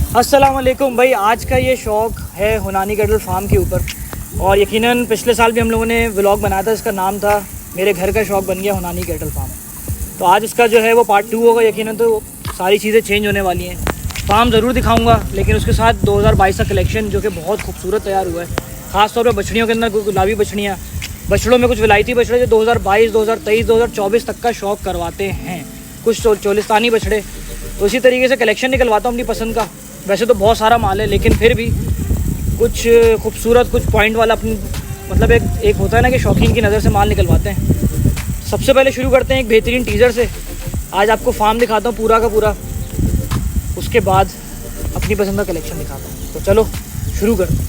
अस्सलाम वालेकुम भाई। आज का ये शौक़ है हुनानी कैटल फार्म के ऊपर, और यकीनन पिछले साल भी हम लोगों ने व्लॉग बनाया था, इसका नाम था मेरे घर का शौक़ बन गया हुनानी कैटल फार्म। तो आज इसका जो है वो पार्ट 2 होगा। यकीनन तो सारी चीज़ें चेंज होने वाली हैं। फार्म ज़रूर दिखाऊंगा, लेकिन उसके साथ 2022 का कलेक्शन जो कि बहुत खूबसूरत तैयार हुआ है, ख़ास तौर पर बछड़ियों के अंदर गुलाबी बछड़ियाँ, बछड़ों में कुछ विलायती बछड़े जो 2022, 2023, 2024 तक का शौक़ करवाते हैं, कुछ चोलिस्तानी बछड़े। तो इसी तरीके से कलेक्शन निकलवाता हूँ अपनी पसंद का। वैसे तो बहुत सारा माल है, लेकिन फिर भी कुछ खूबसूरत, कुछ पॉइंट वाला अपनी मतलब एक होता है ना कि शौकीन की नज़र से माल निकलवाते हैं। सबसे पहले शुरू करते हैं एक बेहतरीन टीज़र से। आज आपको फार्म दिखाता हूँ पूरा का पूरा, उसके बाद अपनी पसंद का कलेक्शन दिखाता हूँ। तो चलो शुरू करते हैं।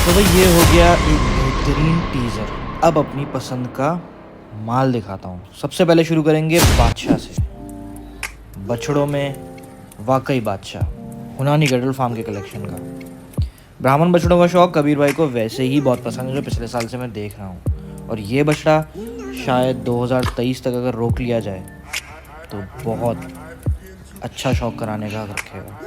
तो भाई ये हो गया एक बेहतरीन टीज़र। अब अपनी पसंद का माल दिखाता हूँ। सबसे पहले शुरू करेंगे बादशाह से। बछड़ों में वाकई बादशाह, हुनानी कैटल फार्म के कलेक्शन का। ब्राह्मण बछड़ों का शौक़ कबीर भाई को वैसे ही बहुत पसंद है, जो पिछले साल से मैं देख रहा हूँ। और ये बछड़ा शायद 2023 तक अगर रोक लिया जाए तो बहुत अच्छा शौक़ कराने का रखेगा।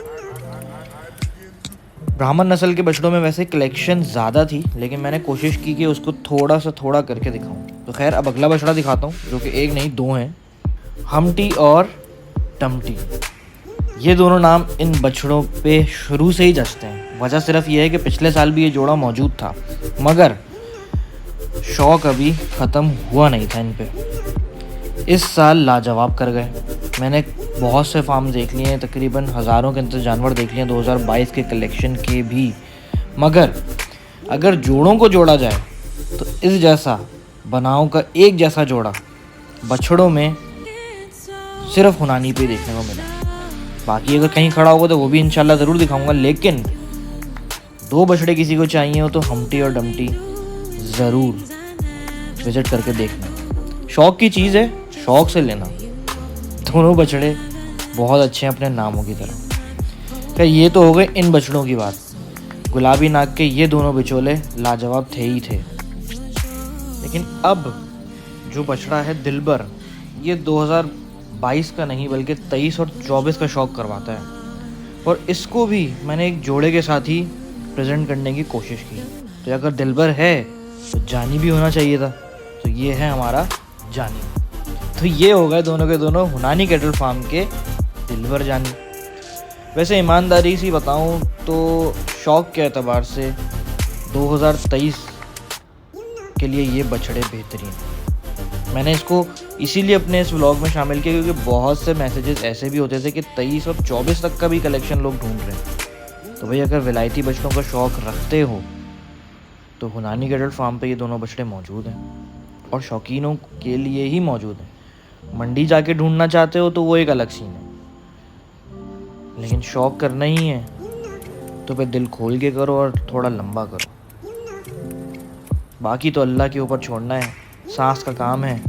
ब्राह्मण नस्ल के बछड़ों में वैसे कलेक्शन ज़्यादा थी, लेकिन मैंने कोशिश की कि उसको थोड़ा करके दिखाऊं। तो खैर अब अगला बछड़ा दिखाता हूं, जो कि एक नहीं दो हैं, हमटी और टमटी। ये दोनों नाम इन बछड़ों पे शुरू से ही जचते हैं। वजह सिर्फ ये है कि पिछले साल भी ये जोड़ा मौजूद था, मगर शौक़ अभी ख़त्म हुआ नहीं था इन पे। इस साल लाजवाब कर गए। मैंने बहुत से फार्म देख लिए हैं, तकरीबन हज़ारों के अंदर जानवर देख लिए हैं 2022 के कलेक्शन के भी, मगर अगर जोड़ों को जोड़ा जाए तो इस जैसा बनाव का एक जैसा जोड़ा बछड़ों में सिर्फ हुनानी पे देखने को मिला। बाकी अगर कहीं खड़ा होगा तो वो भी इंशाल्लाह ज़रूर दिखाऊंगा, लेकिन दो बछड़े किसी को चाहिए हो तो हमटी और डमटी ज़रूर विज़िट करके देखना। शौक़ की चीज़ है, शौक़ से लेना। दोनों बछड़े बहुत अच्छे हैं अपने नामों की तरह। क्या ये तो हो गए इन बछड़ों की बात। गुलाबी नाक के ये दोनों बिचौले लाजवाब थे ही थे। लेकिन अब जो बछड़ा है दिलबर, ये 2022 का नहीं बल्कि 23 और 24 का शौक़ करवाता है, और इसको भी मैंने एक जोड़े के साथ ही प्रेजेंट करने की कोशिश की। तो अगर दिलबर है तो जानी भी होना चाहिए था। तो ये है हमारा जानी। तो ये हो गए दोनों के दोनों हुनानी कैटल फार्म के दिलबर जानी। वैसे ईमानदारी से बताऊं तो शौक़ के एतबार से 2023 के लिए ये बछड़े बेहतरीन। मैंने इसको इसीलिए अपने इस व्लॉग में शामिल किया क्योंकि बहुत से मैसेजेस ऐसे भी होते थे कि 23 और 24 तक का भी कलेक्शन लोग ढूंढ रहे हैं। तो भाई अगर विलायती बछड़ों का शौक़ रखते हो तो हुनानी कैटल फार्म पे ये दोनों बछड़े मौजूद हैं। और शौकीनों के लिए ही मौजूद हैं। मंडी जाके ढूंढना चाहते हो तो वो एक अलग सीन है, लेकिन शौक़ करना ही है तो फिर दिल खोल के करो और थोड़ा लंबा करो। बाकी तो अल्लाह के ऊपर छोड़ना है, सांस का काम है,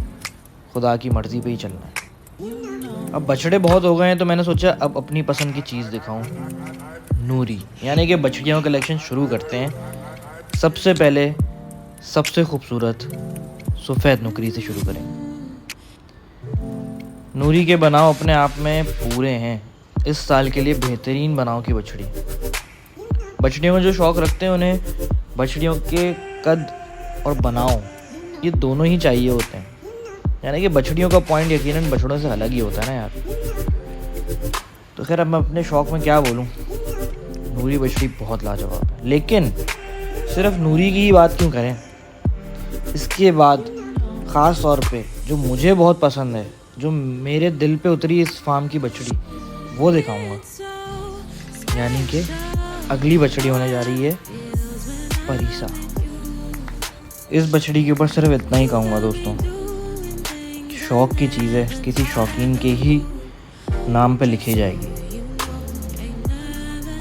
खुदा की मर्ज़ी पे ही चलना है। अब बछड़े बहुत हो गए हैं तो मैंने सोचा अब अपनी पसंद की चीज़ दिखाऊं, नूरी, यानी कि बछड़ियों का कलेक्शन शुरू करते हैं। सबसे पहले सबसे खूबसूरत सफ़ेद नुकरी से शुरू करेंगे। नूरी के बनाव अपने आप में पूरे हैं। इस साल के लिए बेहतरीन बनाव की बछड़ी। बछड़ियों में जो शौक़ रखते हैं उन्हें बछड़ियों के कद और बनाव ये दोनों ही चाहिए होते हैं, यानी कि बछड़ियों का पॉइंट यकीनन बछड़ों से अलग ही होता है ना यार। तो खैर अब मैं अपने शौक़ में क्या बोलूँ, नूरी बछड़ी बहुत लाजवाब है। लेकिन सिर्फ नूरी की ही बात क्यों करें, इसके बाद ख़ास तौर पे जो मुझे बहुत पसंद है, जो मेरे दिल पे उतरी इस फार्म की बछड़ी, वो दिखाऊंगा। यानी कि अगली बछड़ी होने जा रही है परीसा। इस बछड़ी के ऊपर सिर्फ इतना ही कहूँगा दोस्तों, शौक़ की चीज़ है, किसी शौकीन के ही नाम पे लिखी जाएगी।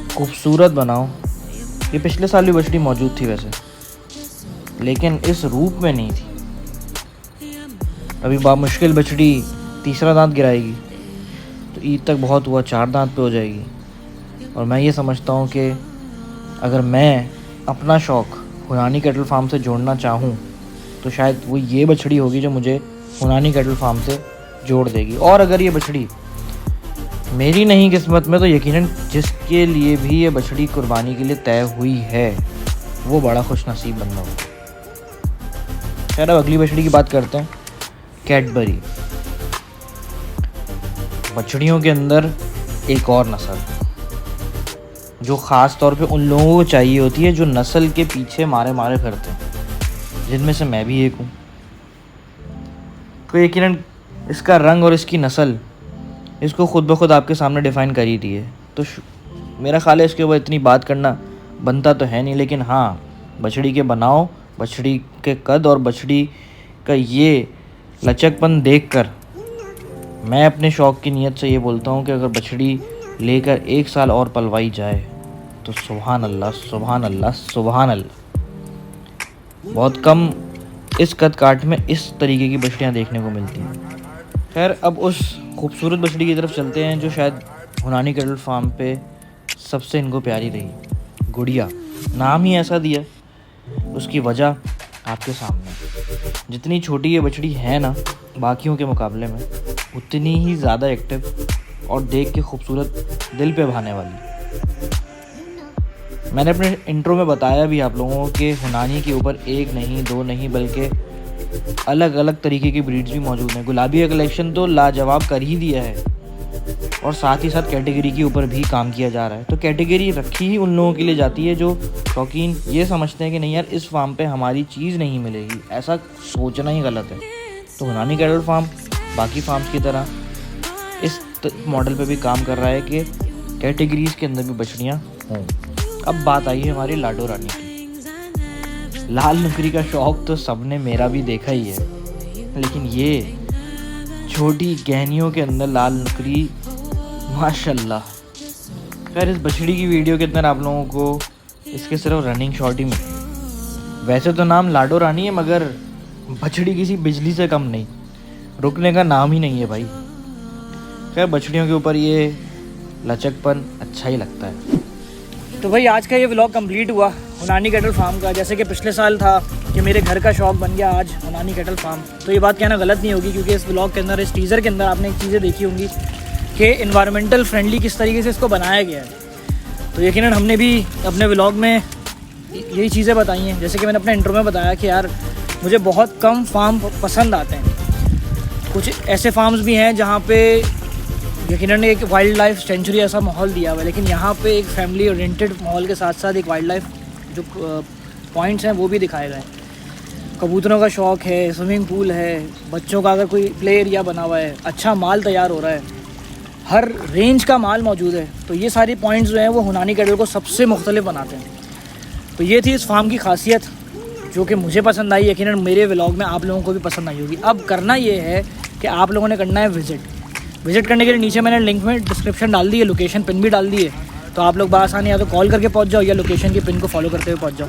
खूबसूरत बनाओ। ये पिछले साल भी बछड़ी मौजूद थी वैसे, लेकिन इस रूप में नहीं थी। अभी बामुश्किल बछड़ी तीसरा दांत गिराएगी तो ईद तक बहुत हुआ 4 दांत पे हो जाएगी। और मैं ये समझता हूँ कि अगर मैं अपना शौक़ हुनानी कैटल फार्म से जोड़ना चाहूँ तो शायद वो ये बछड़ी होगी जो मुझे हुनानी कैटल फार्म से जोड़ देगी। और अगर ये बछड़ी मेरी नहीं किस्मत में तो यकीनन जिसके लिए भी ये बछड़ी कुर्बानी के लिए तय हुई है वो बड़ा खुश नसीब बंदा होगा। खैर अब अगली बछड़ी की बात करते हैं, कैडबरी। बछड़ियों के अंदर एक और नस्ल जो ख़ास तौर पे उन लोगों को चाहिए होती है जो नस्ल के पीछे मारे मारे फिरते हैं, जिनमें से मैं भी एक हूँ। तो यकीनन इसका रंग और इसकी नस्ल इसको खुद ब खुद आपके सामने डिफ़ाइन कर ही दी है। तो मेरा ख्याल है इसके ऊपर इतनी बात करना बनता तो है नहीं, लेकिन हाँ, बछड़ी के बनाव, बछड़ी के कद और बछड़ी का ये लचकपन देखकर मैं अपने शौक़ की नीयत से ये बोलता हूँ कि अगर बछड़ी लेकर 1 साल और पलवाई जाए तो सुभान अल्लाह, सुभान अल्लाह, सुभान अल्लाह। बहुत कम इस कद काट में इस तरीके की बछड़ियाँ देखने को मिलती हैं। खैर अब उस खूबसूरत बछड़ी की तरफ चलते हैं जो शायद हुनानी कैटल फार्म पे सबसे इनको प्यारी रही, गुड़िया। नाम ही ऐसा दिया, उसकी वजह आपके सामने। जितनी छोटी ये बछड़ी है ना बाकियों के मुकाबले में, उतनी ही ज़्यादा एक्टिव और देख के खूबसूरत, दिल पे भाने वाली। मैंने अपने इंट्रो में बताया भी आप लोगों को कि हुनानी के ऊपर 1 नहीं 2 नहीं बल्कि अलग अलग तरीके की ब्रीड्स भी मौजूद हैं। गुलाबी का कलेक्शन तो लाजवाब कर ही दिया है और साथ ही साथ कैटेगरी के ऊपर भी काम किया जा रहा है। तो कैटेगरी रखी ही उन लोगों के लिए जाती है जो शौकीन ये समझते हैं कि नहीं यार इस फार्म पे हमारी चीज़ नहीं मिलेगी, ऐसा सोचना ही गलत है। तो हुनानी कैटल फार्म बाकी फार्म्स की तरह इस मॉडल पे भी काम कर रहा है कि कैटेगरीज के अंदर भी बछड़ियाँ हों। अब बात आई है हमारी लाडो रानी की। लाल नुकरी का शौक़ तो सबने मेरा भी देखा ही है, लेकिन ये छोटी गहनियों के अंदर लाल नुकरी माशाल्लाह। खैर इस बछड़ी की वीडियो के अंदर आप लोगों को इसके सिर्फ रनिंग शॉट ही मिले। वैसे तो नाम लाडो रानी है मगर बछड़ी किसी बिजली से कम नहीं, रुकने का नाम ही नहीं है भाई। खैर बछड़ियों के ऊपर ये लचकपन अच्छा ही लगता है। तो भाई आज का ये व्लॉग कंप्लीट हुआ हुनानी कैटल फार्म का। जैसे कि पिछले साल था कि मेरे घर का शौक़ बन गया आज हुनानी कैटल फार्म, तो ये बात कहना गलत नहीं होगी क्योंकि इस व्लॉग के अंदर, इस टीज़र के अंदर आपने एक चीज़ें देखी होंगी कि इन्वायरमेंटल फ्रेंडली किस तरीके से इसको बनाया गया है। तो यकीनन हमने भी अपने व्लॉग में यही चीज़ें बताई हैं। जैसे कि मैंने अपने इंट्रो में बताया कि यार मुझे बहुत कम फार्म पसंद आते हैं। कुछ ऐसे फार्म्स भी हैं जहाँ पे यकीनन एक वाइल्ड लाइफ सेंचुरी ऐसा माहौल दिया हुआ है, लेकिन यहाँ पे एक फैमिली ओरिएंटेड माहौल के साथ साथ एक वाइल्ड लाइफ जो पॉइंट्स हैं वो भी दिखाए गए। कबूतरों का शौक़ है, स्विमिंग पूल है, बच्चों का अगर कोई प्ले एरिया बना हुआ है, अच्छा माल तैयार हो रहा है, हर रेंज का माल मौजूद है। तो ये सारी पॉइंट्स जो हैं वो हुनानी कैटल को सबसे मुख्तलिफ बनाते हैं। तो ये थी इस फार्म की खासियत जो कि मुझे पसंद आई, यकीनन मेरे व्लॉग में आप लोगों को भी पसंद आई होगी। अब करना ये है कि आप लोगों ने करना है विज़िट करने के लिए नीचे मैंने लिंक में डिस्क्रिप्शन डाल दी है, लोकेशन पिन भी डाल दी है। तो आप लोग बआसानी या तो कॉल करके पहुंच जाओ या लोकेशन की पिन को फॉलो करते हुए पहुंच जाओ।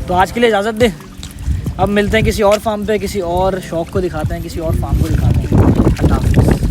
तो आज के लिए इजाज़त दें, अब मिलते हैं किसी और फार्म पे, किसी और शौक़ को दिखाते हैं, किसी और फार्म को दिखाते हैं। अल्लाह हाफ़िज़।